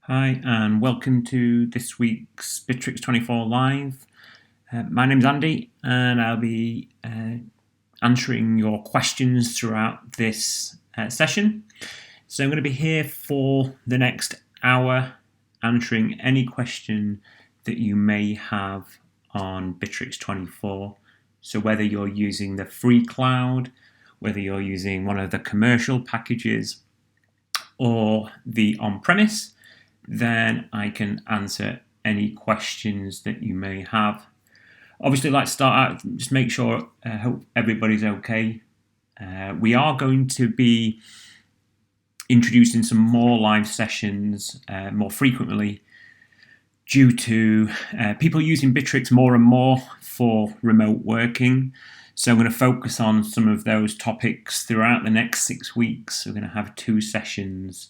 Hi, and welcome to this week's Bitrix24 Live. My name's Andy, and I'll be answering your questions throughout this session. So I'm going to be here for the next hour answering any question that you may have on Bitrix24. So whether you're using the free cloud, whether you're using one of the commercial packages or the on-premise, then I can answer any questions that you may have. Obviously, let's start out, just make sure, hope everybody's okay. We are going to be introducing some more live sessions more frequently due to people using Bitrix more and more for remote working. So I'm going to focus on some of those topics throughout the next 6 weeks. We're going to have 2 sessions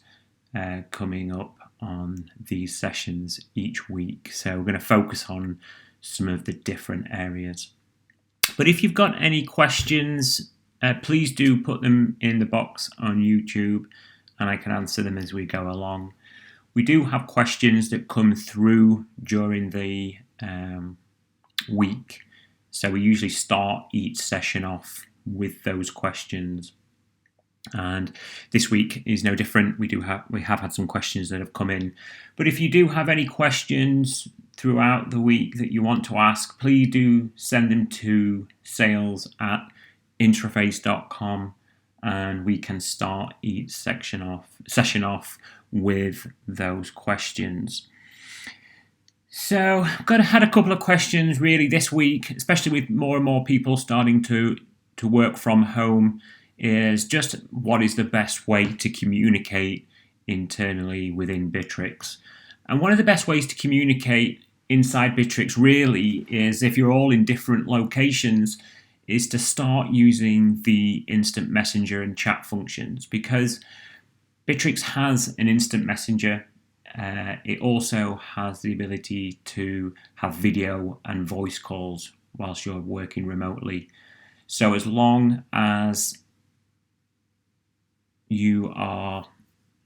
coming up on these sessions each week. So we're going to focus on some of the different areas. But if you've got any questions, please do put them in the box on YouTube and I can answer them as we go along. We do have questions that come through during the week. So we usually start each session off with those questions. And this week is no different. We have had some questions that have come in. But if you do have any questions throughout the week that you want to ask, please do send them to sales@intraface.com and we can start each session off with those questions. So I've had a couple of questions really this week, especially with more and more people starting to work from home, is just what is the best way to communicate internally within Bitrix. And one of the best ways to communicate inside Bitrix really is, if you're all in different locations, is to start using the instant messenger and chat functions, because Bitrix has an instant messenger. It also has the ability to have video and voice calls whilst you're working remotely. So as long as you are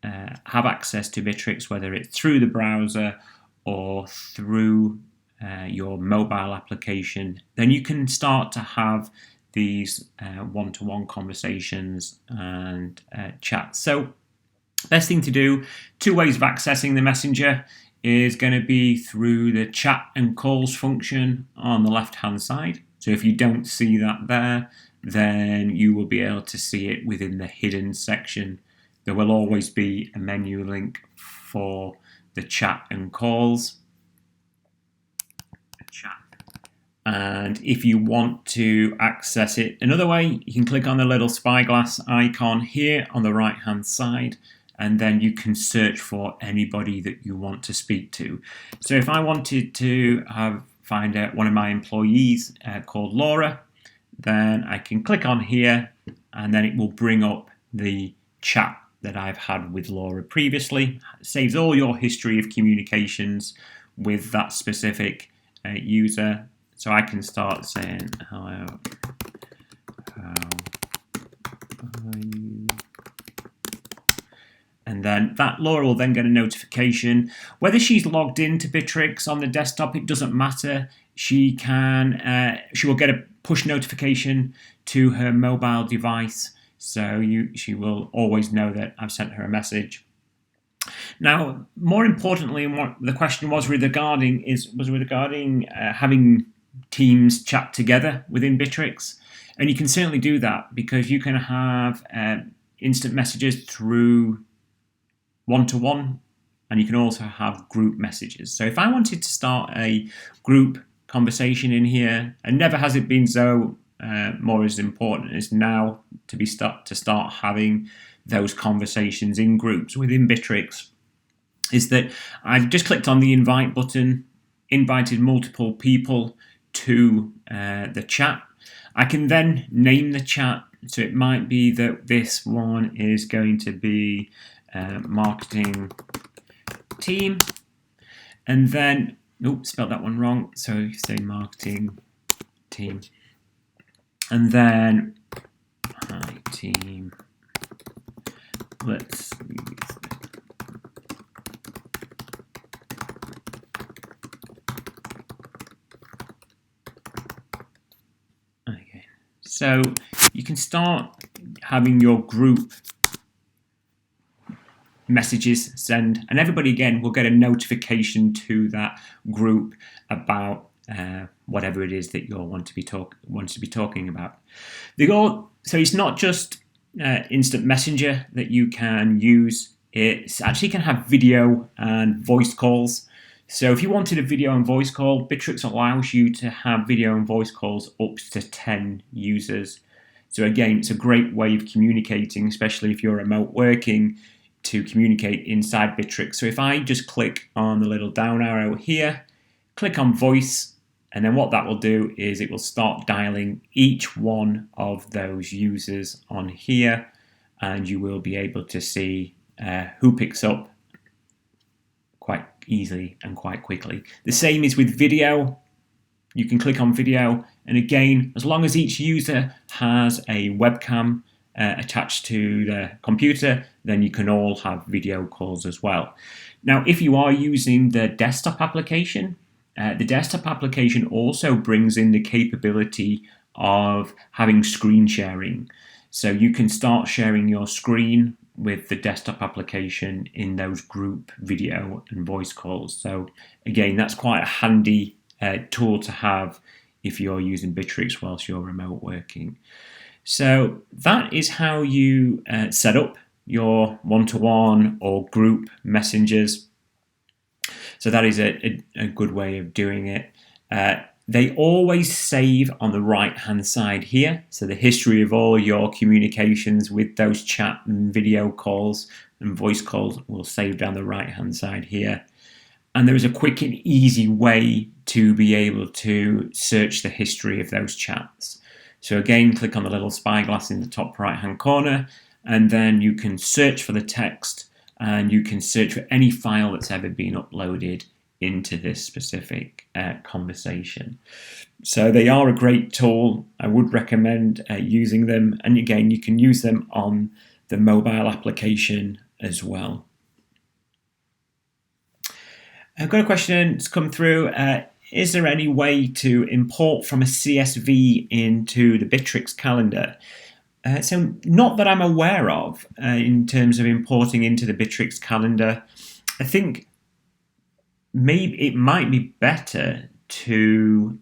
have access to Bitrix, whether it's through the browser or through your mobile application, then you can start to have these one-to-one conversations and chats. So best thing to do, 2 ways of accessing the messenger is going to be through the chat and calls function on the left-hand side. So if you don't see that there, then you will be able to see it within the hidden section. There will always be a menu link for the chat and calls. And if you want to access it another way, you can click on the little spyglass icon here on the right hand side, and then you can search for anybody that you want to speak to. So if I wanted to find out one of my employees called Laura, then I can click on here and then it will bring up the chat that I've had with Laura previously. It saves all your history of communications with that specific user. So I can start saying, hello, how are you? And then that Laura will then get a notification. Whether she's logged into Bitrix on the desktop, it doesn't matter. She will get a push notification to her mobile device, so she will always know that I've sent her a message. Now, more importantly, and what the question was regarding having teams chat together within Bitrix, and you can certainly do that because you can have instant messages through one-to-one, and you can also have group messages. So if I wanted to start a group conversation in here, and never has it been so more as important as now to start having those conversations in groups within Bitrix, is that I've just clicked on the invite button, invited multiple people to the chat. I can then name the chat. So it might be that this one is going to be marketing team, and then spelled that one wrong, so you say marketing team, and then hi team, let's use So you can start having your group messages send, and everybody again will get a notification to that group about whatever it is that you want to be talking about. So it's not just instant messenger that you can use. It actually can have video and voice calls. So if you wanted a video and voice call, Bitrix allows you to have video and voice calls up to 10 users. So again, it's a great way of communicating, especially if you're remote working, to communicate inside Bitrix. So if I just click on the little down arrow here, click on voice, and then what that will do is it will start dialing each one of those users on here, and you will be able to see who picks up quite easily and quite quickly. The same is with video. You can click on video, and again, as long as each user has a webcam attached to the computer, then you can all have video calls as well. Now, if you are using the desktop application also brings in the capability of having screen sharing. So you can start sharing your screen with the desktop application in those group video and voice calls. So again, that's quite a handy tool to have if you're using Bitrix whilst you're remote working. So that is how you set up your one-to-one or group messengers. So that is a good way of doing it. They always save on the right-hand side here. So the history of all your communications with those chat and video calls and voice calls will save down the right-hand side here. And there is a quick and easy way to be able to search the history of those chats. So again, click on the little spyglass in the top right-hand corner, and then you can search for the text, and you can search for any file that's ever been uploaded into this specific conversation. So they are a great tool. I would recommend using them. And again, you can use them on the mobile application as well. I've got a question that's come through. Is there any way to import from a CSV into the Bitrix calendar? So not that I'm aware of in terms of importing into the Bitrix calendar. I think maybe it might be better to,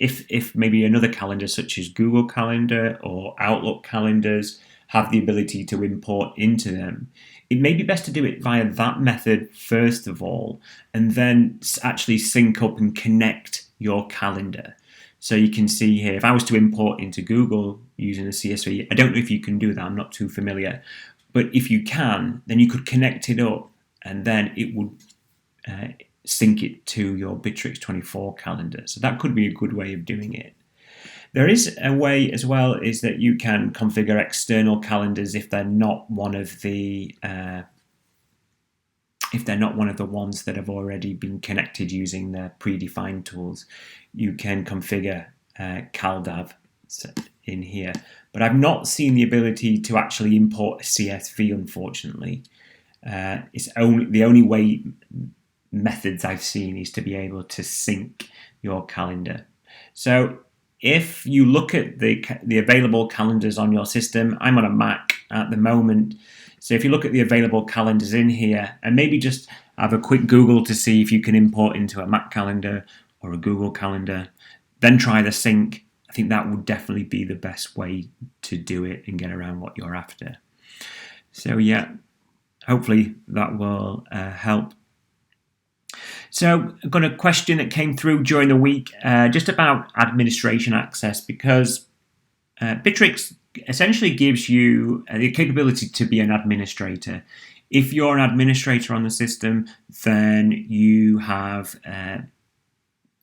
if maybe another calendar such as Google Calendar or Outlook calendars have the ability to import into them, it may be best to do it via that method first of all, and then actually sync up and connect your calendar. So you can see here, if I was to import into Google using a CSV, I don't know if you can do that, I'm not too familiar, but if you can, then you could connect it up and then it would sync it to your Bitrix24 calendar. So that could be a good way of doing it. There is a way as well, is that you can configure external calendars if they're not one of the ones that have already been connected using the predefined tools. You can configure CalDAV in here, but I've not seen the ability to actually import a CSV, unfortunately. It's the only way methods I've seen is to be able to sync your calendar. So if you look at the available calendars on your system, I'm on a Mac at the moment. So if you look at the available calendars in here and maybe just have a quick Google to see if you can import into a Mac calendar or a Google calendar, then try the sync. I think that would definitely be the best way to do it and get around what you're after. So yeah, hopefully that will help. So I've got a question that came through during the week just about administration access, because Bitrix essentially gives you the capability to be an administrator. If you're an administrator on the system, then you have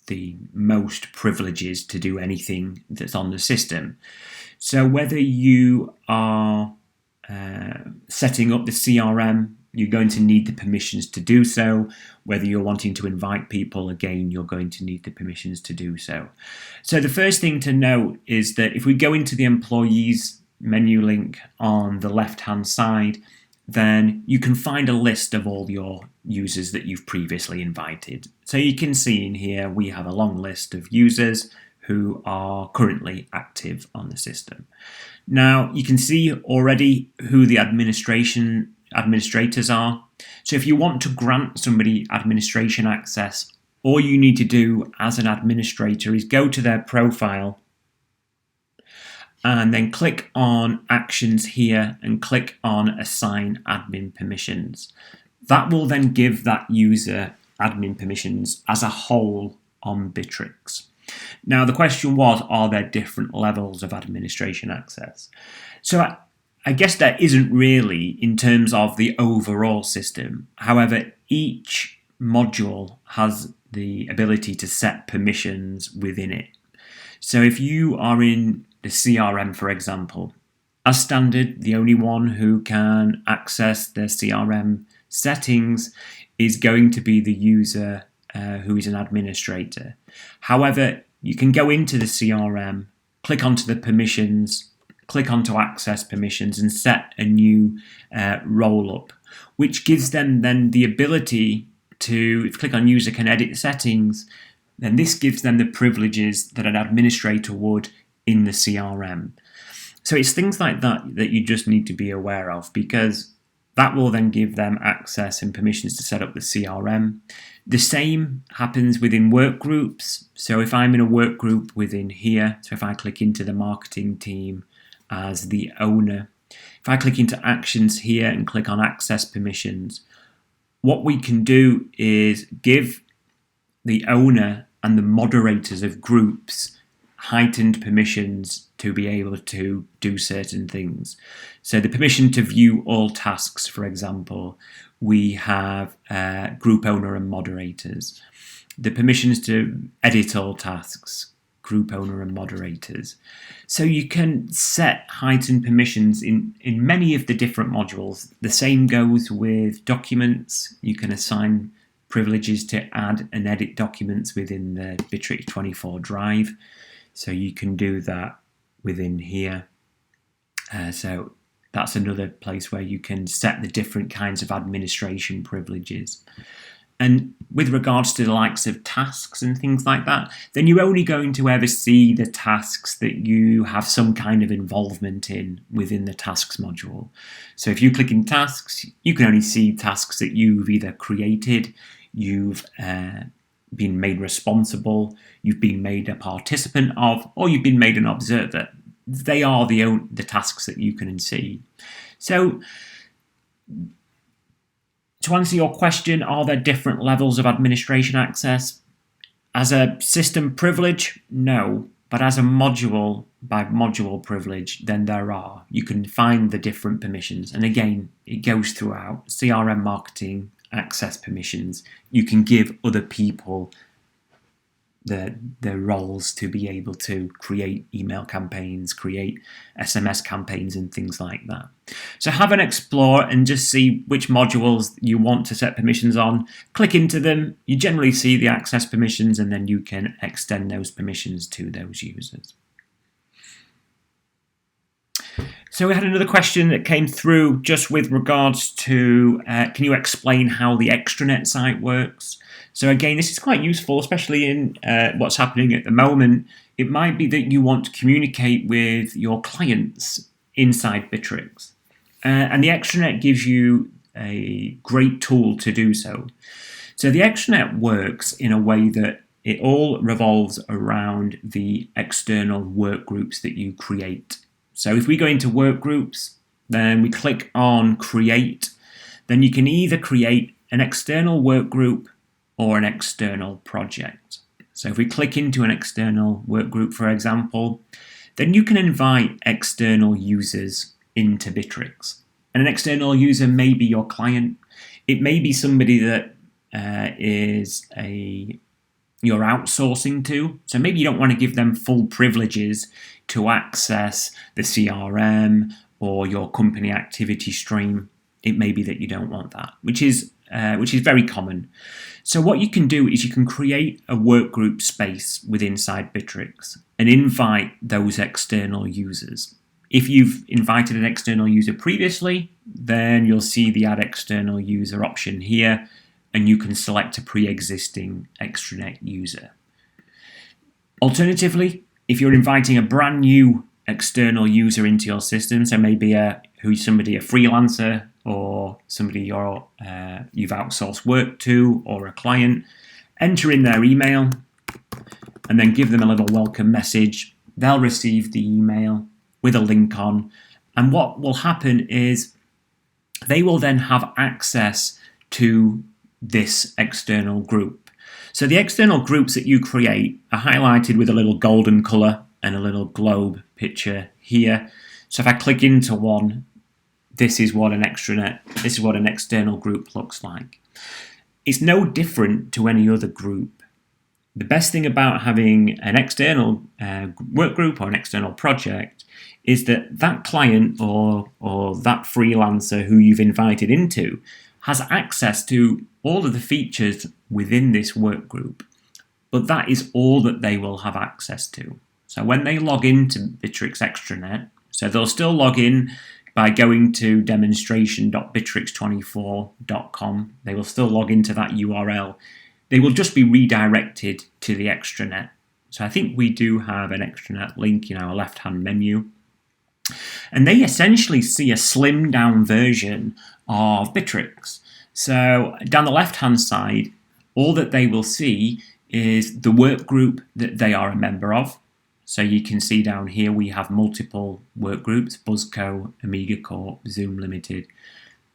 the most privileges to do anything that's on the system. So whether you are setting up the CRM, you're going to need the permissions to do so. Whether you're wanting to invite people, again, you're going to need the permissions to do so. So the first thing to note is that if we go into the employees menu link on the left-hand side, then you can find a list of all your users that you've previously invited. So you can see in here, we have a long list of users who are currently active on the system. Now you can see already who the administrators are. So if you want to grant somebody administration access, all you need to do as an administrator is go to their profile and then click on Actions here and click on Assign Admin Permissions. That will then give that user admin permissions as a whole on Bitrix. Now the question was, are there different levels of administration access? So I guess there isn't really in terms of the overall system. However, each module has the ability to set permissions within it. So if you are in the CRM, for example, as standard, the only one who can access the CRM settings is going to be the user who is an administrator. However, you can go into the CRM, click onto the permissions, click onto access permissions and set a new role up, which gives them then the ability to, if you click on user can edit settings, then this gives them the privileges that an administrator would in the CRM. So it's things like that that you just need to be aware of, because that will then give them access and permissions to set up the CRM. The same happens within work groups. So if I'm in a work group within here, so if I click into the marketing team as the owner, if I click into actions here and click on access permissions, what we can do is give the owner and the moderators of groups heightened permissions to be able to do certain things. So the permission to view all tasks, for example, we have group owner and moderators. The permissions to edit all tasks, group owner and moderators. So you can set heightened permissions in many of the different modules. The same goes with documents. You can assign privileges to add and edit documents within the Bitrix24 drive. So you can do that within here. So that's another place where you can set the different kinds of administration privileges. And with regards to the likes of tasks and things like that, then you're only going to ever see the tasks that you have some kind of involvement in within the tasks module. So if you click in tasks, you can only see tasks that you've either created, you've been made responsible, you've been made a participant of, or you've been made an observer. They are the tasks that you can see. So to answer your question, are there different levels of administration access? As a system privilege, no. But as a module by module privilege, then there are. You can find the different permissions. And again, it goes throughout. CRM marketing, access permissions. You can give other people the roles to be able to create email campaigns, create SMS campaigns and things like that. So have an explore and just see which modules you want to set permissions on. Click into them. You generally see the access permissions and then you can extend those permissions to those users. So we had another question that came through just with regards to, can you explain how the extranet site works? So again, this is quite useful, especially in what's happening at the moment. It might be that you want to communicate with your clients inside Bitrix. And the extranet gives you a great tool to do so. So the extranet works in a way that it all revolves around the external work groups that you create. So if we go into work groups, then we click on create, then you can either create an external work group or an external project. So if we click into an external work group, for example, then you can invite external users into Bitrix. And an external user may be your client. It may be somebody that you're outsourcing to. So maybe you don't want to give them full privileges to access the CRM or your company activity stream. It may be that you don't want that, which is very common. So what you can do is you can create a workgroup space within inside Bitrix and invite those external users. If you've invited an external user previously, then you'll see the add external user option here, and you can select a pre-existing extranet user. Alternatively, if you're inviting a brand new external user into your system, so maybe a freelancer or somebody you've outsourced work to or a client, enter in their email and then give them a little welcome message. They'll receive the email with a link on, and what will happen is they will then have access to this external group. So the external groups that you create are highlighted with a little golden colour and a little globe picture here. So if I click into one, this is what an external group looks like. It's no different to any other group. The best thing about having an external work group or an external project is that that client or that freelancer who you've invited into has access to all of the features within this work group, but that is all that they will have access to. So when they log into Bitrix Extranet, so they'll still log in by going to demonstration.bitrix24.com. They will still log into that URL. They will just be redirected to the extranet. So I think we do have an extranet link in our left-hand menu. And they essentially see a slimmed down version of Bitrix. So down the left-hand side, all that they will see is the work group that they are a member of. So you can see down here we have multiple work groups: Buzzco, Amiga Corp, Zoom Limited.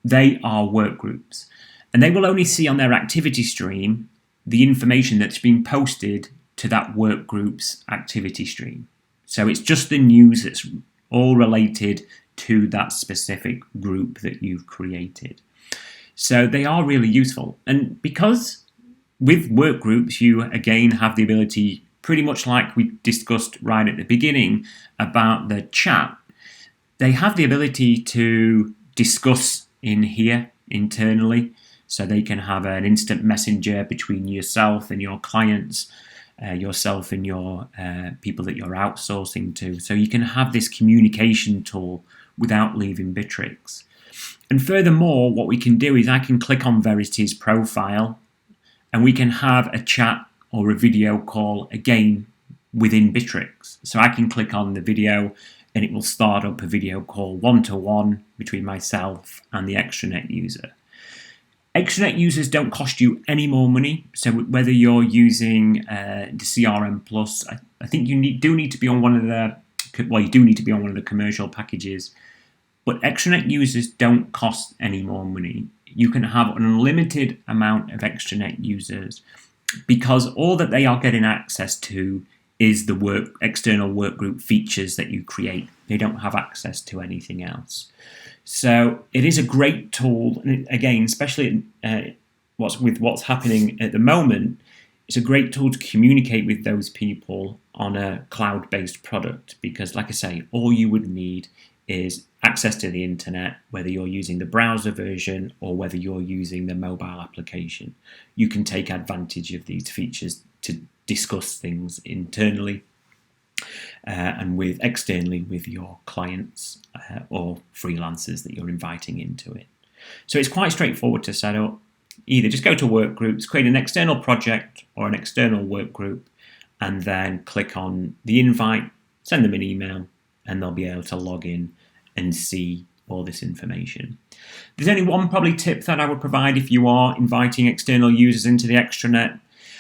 They are work groups. And they will only see on their activity stream the information that's been posted to that work group's activity stream. So it's just the news that's all related to that specific group that you've created. So they are really useful. And because with work groups, you again have the ability, pretty much like we discussed right at the beginning about the chat, they have the ability to discuss in here internally. So they can have an instant messenger between yourself and your clients, yourself and your people that you're outsourcing to. So you can have this communication tool without leaving Bitrix. And furthermore, what we can do is I can click on Verity's profile and we can have a chat or a video call again within Bitrix. So I can click on the video and it will start up a video call one-to-one between myself and the extranet user. Extranet users don't cost you any more money. So whether you're using the CRM Plus, I think you do need to be on one of the commercial packages. But extranet users don't cost any more money. You can have an unlimited amount of extranet users because all that they are getting access to is the external workgroup features that you create. They don't have access to anything else. So it is a great tool, and again, especially what's happening at the moment, it's a great tool to communicate with those people on a cloud-based product because, like I say, all you would need is access to the internet, whether you're using the browser version or whether you're using the mobile application. You can take advantage of these features to discuss things internally and externally with your clients or freelancers that you're inviting into it. So it's quite straightforward to set up. Either just go to work groups, create an external project or an external work group, and then click on the invite, send them an email, and they'll be able to log in and see all this information. There's only one probably tip that I would provide if you are inviting external users into the extranet.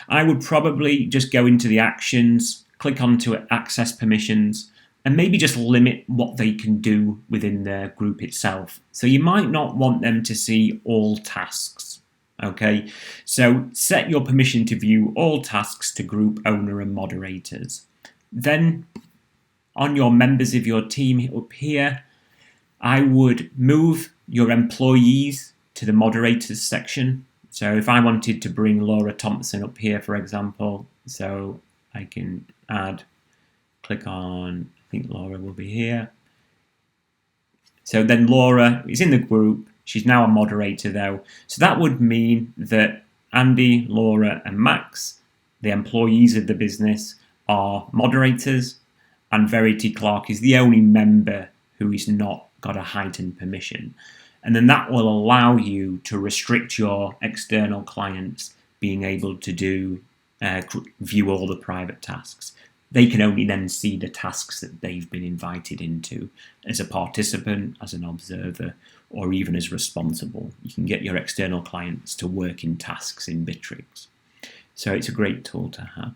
I would probably just go into the actions, click onto access permissions, and maybe just limit what they can do within their group itself. So you might not want them to see all tasks. Okay, so set your permission to view all tasks to group owner and moderators. Then on your members of your team up here, I would move your employees to the moderators section. So if I wanted to bring Laura Thompson up here, for example, so I can click on, I think Laura will be here. So then Laura is in the group. She's now a moderator though. So that would mean that Andy, Laura and Max, the employees of the business, are moderators, and Verity Clark is the only member who is not got a heightened permission. And then that will allow you to restrict your external clients being able to view all the private tasks. they can only then see the tasks that they've been invited into as a participant, as an observer, or even as responsible. You can get your external clients to work in tasks in Bitrix. So it's a great tool to have.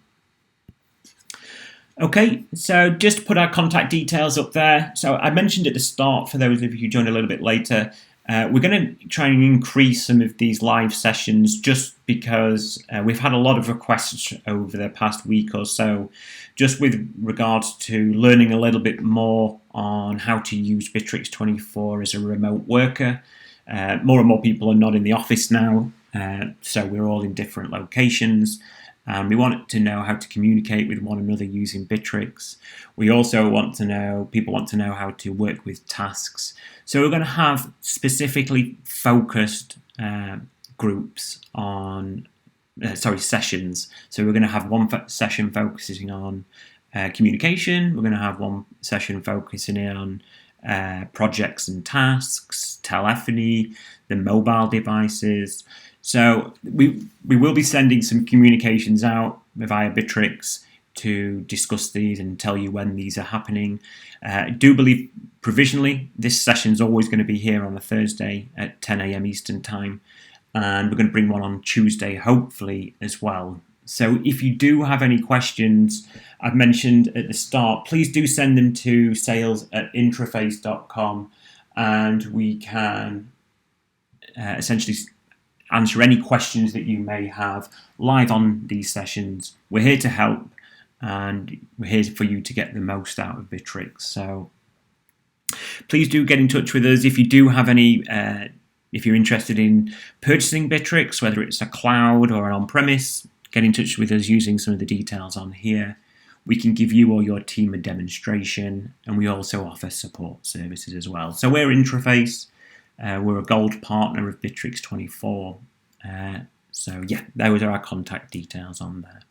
Okay, so just put our contact details up there. So I mentioned at the start, for those of you who joined a little bit later, we're going to try and increase some of these live sessions just because we've had a lot of requests over the past week or so, just with regards to learning a little bit more on how to use Bitrix24 as a remote worker. More and more people are not in the office now, so we're all in different locations. We want to know how to communicate with one another using Bitrix. We also want to know, people want to know how to work with tasks. So we're going to have specifically focused groups on, sessions. So we're going to have one session focusing on communication. We're going to have one session focusing on projects and tasks, telephony, the mobile devices. So we will be sending some communications out via Bitrix to discuss these and tell you when these are happening. I do believe provisionally this session is always going to be here on a Thursday at 10 a.m. Eastern Time, and we're going to bring one on Tuesday hopefully as well. So if you do have any questions, I've mentioned at the start, please do send them to sales@intraface.com, and we can essentially answer any questions that you may have live on these sessions. We're here to help, and we're here for you to get the most out of Bitrix. So please do get in touch with us if you do have any, if you're interested in purchasing Bitrix, whether it's a cloud or an on-premise, get in touch with us using some of the details on here. We can give you or your team a demonstration, and we also offer support services as well. So we're Intraface. We're a gold partner of Bitrix24. So yeah, those are our contact details on there.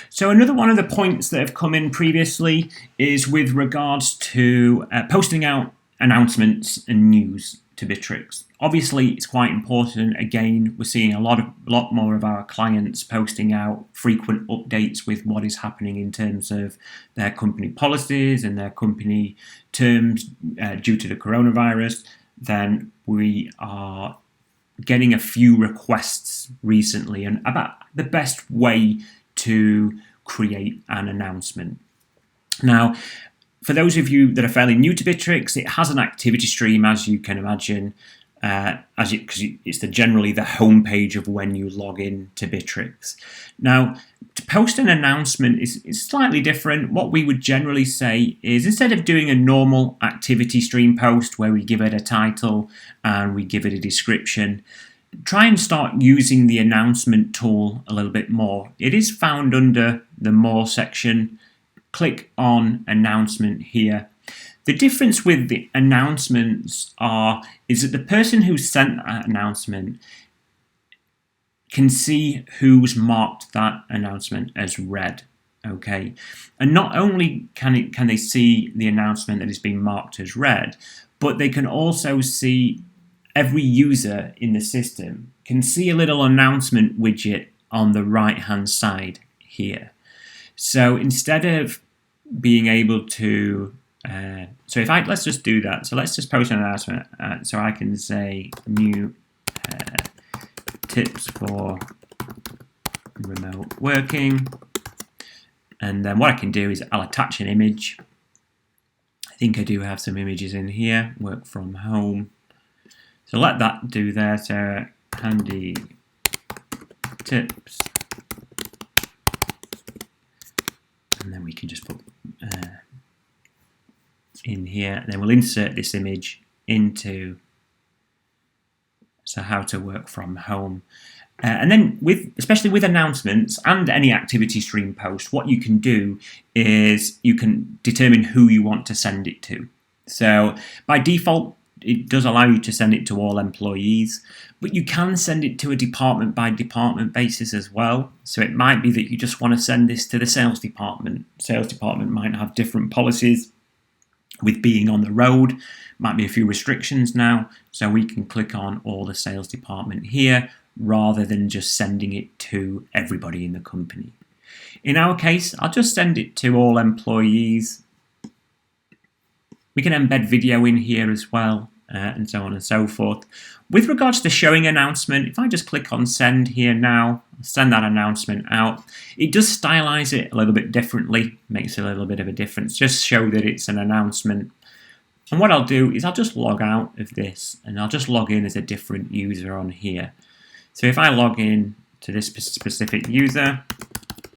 So another one of the points that have come in previously is with regards to posting out announcements and news to Bitrix. Obviously, it's quite important. Again, we're seeing a lot more of our clients posting out frequent updates with what is happening in terms of their company policies and their company terms due to the coronavirus. Then we are getting a few requests recently and about the best way to create an announcement. Now, for those of you that are fairly new to Bitrix, it has an activity stream, as you can imagine, because it's generally the homepage of when you log in to Bitrix. Now, to post an announcement is slightly different. What we would generally say is, instead of doing a normal activity stream post where we give it a title and we give it a description, try and start using the announcement tool a little bit more. It is found under the More section. Click on announcement here. The difference with the announcements is that the person who sent that announcement can see who's marked that announcement as read. Okay, and not only can they see the announcement that is being marked as read, but they can also see every user in the system can see a little announcement widget on the right hand side here. So instead of being able to let's just do that. So let's just post an announcement. So I can say new tips for remote working. And then what I can do is I'll attach an image. I think I do have some images in here. Work from home. So let that do there. So handy tips. And then we can just put in here, and then we'll insert this image into how to work from home. And then especially with announcements and any activity stream post, what you can do is you can determine who you want to send it to. So by default, it does allow you to send it to all employees, but you can send it to a department by department basis as well. So it might be that you just want to send this to the sales department. Sales department might have different policies with being on the road, might be a few restrictions now. So we can click on all the sales department here rather than just sending it to everybody in the company. In our case, I'll just send it to all employees. We can embed video in here as well, and so on and so forth. With regards to showing announcement, if I just click on send here now, send that announcement out, it does stylize it a little bit differently, makes a little bit of a difference, just show that it's an announcement. And what I'll do is I'll just log out of this and I'll just log in as a different user on here. So if I log in to this specific user,